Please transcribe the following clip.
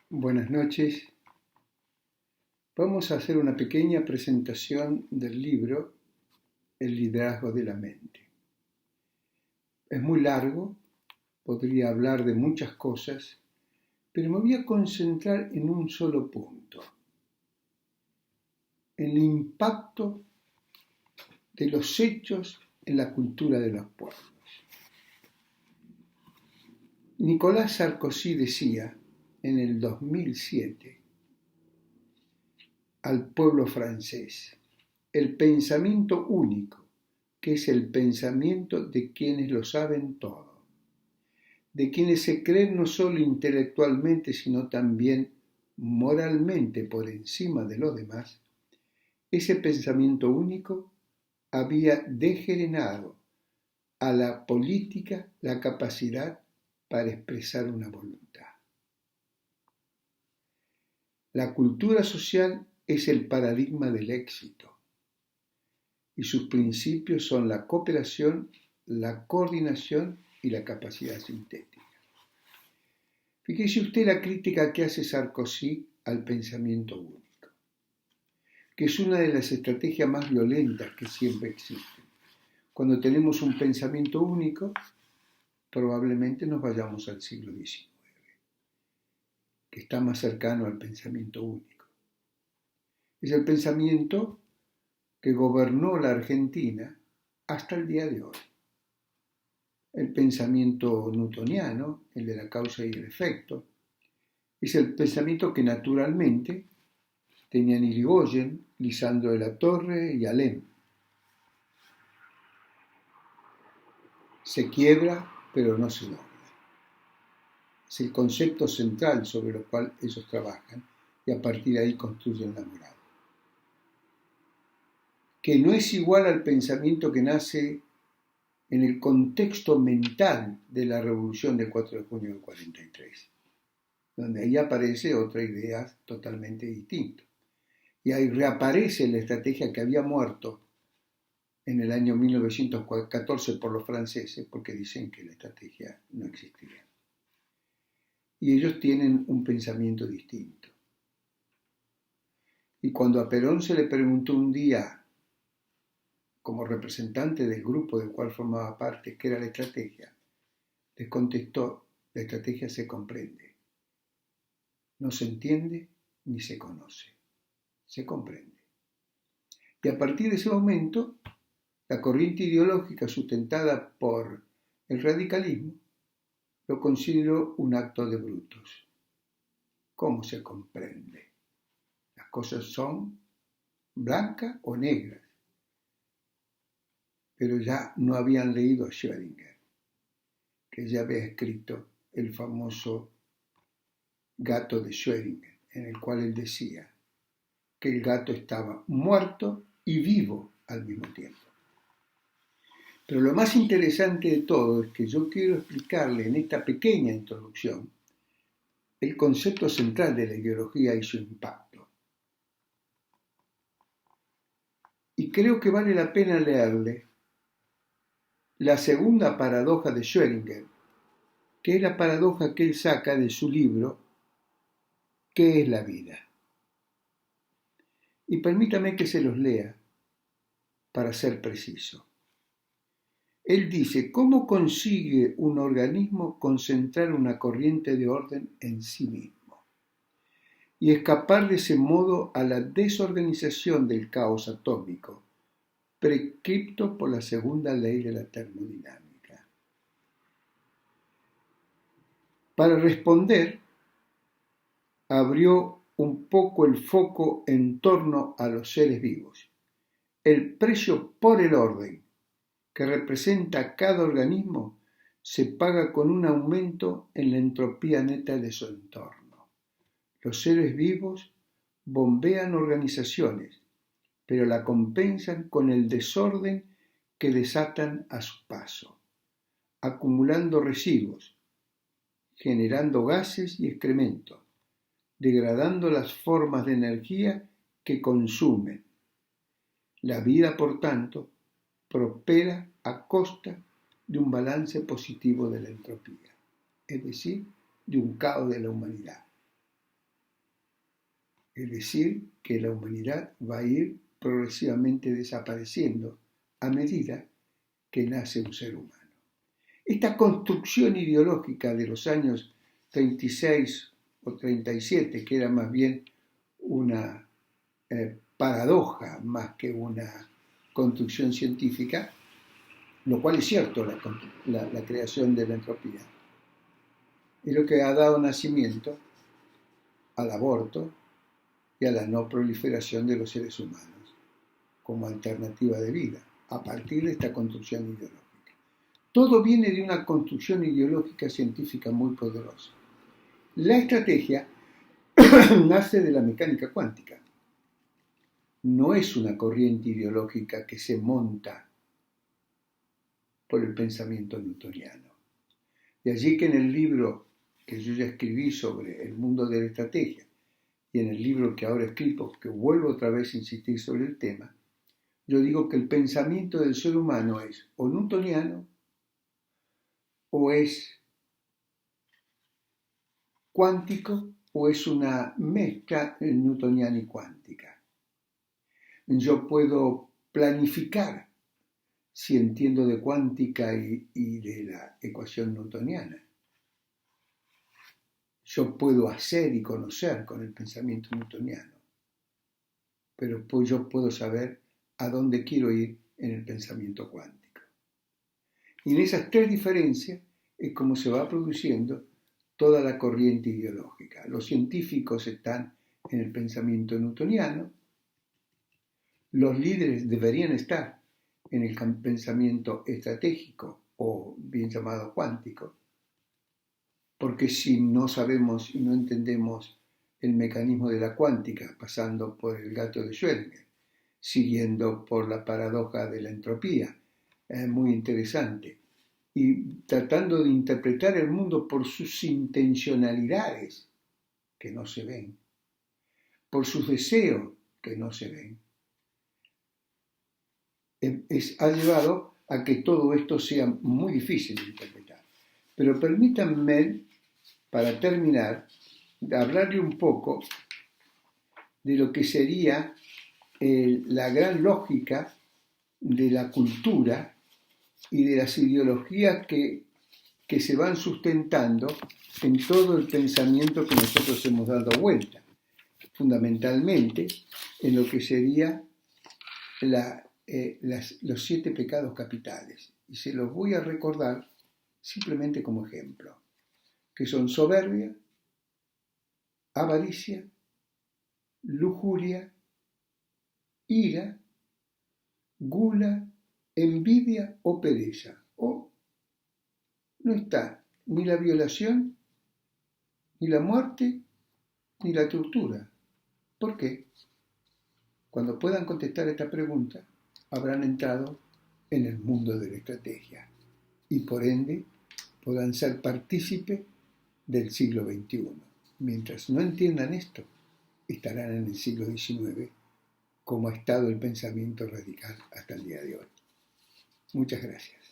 Buenas noches. Vamos a hacer una pequeña presentación del libro El liderazgo de la mente. Es muy largo, podría hablar de muchas cosas, pero me voy a concentrar en un solo punto, en el impacto de los hechos en la cultura de los pueblos. Nicolas Sarkozy decía en el 2007 al pueblo francés: el pensamiento único, que es el pensamiento de quienes lo saben todo, de quienes se creen no solo intelectualmente, sino también moralmente por encima de los demás. Ese pensamiento único había degenerado a la política la capacidad para expresar una voluntad. La cultura social es el paradigma del éxito y sus principios son la cooperación, la coordinación y la capacidad sintética. Fíjese usted la crítica que hace Sarkozy al pensamiento único, que es una de las estrategias más violentas que siempre existen. Cuando tenemos un pensamiento único, probablemente nos vayamos al siglo XIX, que está más cercano al pensamiento único. Es el pensamiento que gobernó la Argentina hasta el día de hoy. El pensamiento newtoniano, el de la causa y el efecto, es el pensamiento que naturalmente tenían Irigoyen, Lisandro de la Torre y Alem. Se quiebra, pero no se dobla. Es el concepto central sobre lo cual ellos trabajan y a partir de ahí construyen la moral. Que no es igual al pensamiento que nace en el contexto mental de la revolución del 4 de junio del 43, donde ahí aparece otra idea totalmente distinta. Y ahí reaparece la estrategia que había muerto en el año 1914 por los franceses, porque dicen que la estrategia no existía. Y ellos tienen un pensamiento distinto. Y cuando a Perón se le preguntó un día, como representante del grupo del cual formaba parte, qué era la estrategia, les contestó: la estrategia se comprende. No se entiende ni se conoce. Se comprende. Y a partir de ese momento, la corriente ideológica sustentada por el radicalismo lo consideró un acto de brutos. ¿Cómo se comprende? Las cosas son blancas o negras. Pero ya no habían leído a Schrödinger, que ya había escrito el famoso gato de Schrödinger, en el cual él decía que el gato estaba muerto y vivo al mismo tiempo. Pero lo más interesante de todo es que yo quiero explicarle en esta pequeña introducción el concepto central de la ideología y su impacto. Y creo que vale la pena leerle la segunda paradoja de Schrödinger, que es la paradoja que él saca de su libro ¿Qué es la vida? Y permítame que se los lea para ser preciso. Él dice: ¿cómo consigue un organismo concentrar una corriente de orden en sí mismo y escapar de ese modo a la desorganización del caos atómico, prescripto por la segunda ley de la termodinámica? Para responder, abrió un poco el foco en torno a los seres vivos. El precio por el orden que representa cada organismo se paga con un aumento en la entropía neta de su entorno. Los seres vivos bombean organizaciones, pero la compensan con el desorden que desatan a su paso, acumulando residuos, generando gases y excrementos, degradando las formas de energía que consumen. La vida, por tanto, prospera a costa de un balance positivo de la entropía, es decir, de un caos de la humanidad. Es decir, que la humanidad va a ir progresivamente desapareciendo a medida que nace un ser humano. Esta construcción ideológica de los años 36 o 37, que era más bien una paradoja más que una construcción científica, lo cual es cierto, la creación de la entropía, es lo que ha dado nacimiento al aborto y a la no proliferación de los seres humanos como alternativa de vida, a partir de esta construcción ideológica. Todo viene de una construcción ideológica científica muy poderosa. La estrategia nace de la mecánica cuántica. No es una corriente ideológica que se monta por el pensamiento newtoniano. De allí que en el libro que yo ya escribí sobre el mundo de la estrategia y en el libro que ahora escribo, que vuelvo otra vez a insistir sobre el tema, yo digo que el pensamiento del ser humano es o newtoniano o es cuántico o es una mezcla newtoniana y cuántica. Yo puedo planificar si entiendo de cuántica y de la ecuación newtoniana. Yo puedo hacer y conocer con el pensamiento newtoniano, pero yo puedo saber a dónde quiero ir en el pensamiento cuántico. Y en esas tres diferencias es como se va produciendo toda la corriente ideológica. Los científicos están en el pensamiento newtoniano, los líderes deberían estar en el pensamiento estratégico o bien llamado cuántico, porque si no sabemos y no entendemos el mecanismo de la cuántica, pasando por el gato de Schrödinger, siguiendo por la paradoja de la entropía, es muy interesante, y tratando de interpretar el mundo por sus intencionalidades, que no se ven, por sus deseos, que no se ven, ha llevado a que todo esto sea muy difícil de interpretar. Pero permítanme, para terminar, hablarle un poco de lo que sería la gran lógica de la cultura y de las ideologías que se van sustentando en todo el pensamiento que nosotros hemos dado vuelta, fundamentalmente en lo que sería los 7 pecados capitales. Y se los voy a recordar simplemente como ejemplo, que son soberbia, avaricia, lujuria, ira, gula, envidia o pereza. O no está ni la violación, ni la muerte, ni la tortura. ¿Por qué? Cuando puedan contestar esta pregunta, habrán entrado en el mundo de la estrategia y por ende podrán ser partícipes del siglo XXI. Mientras no entiendan esto, estarán en el siglo XIX, como ha estado el pensamiento radical hasta el día de hoy. Muchas gracias.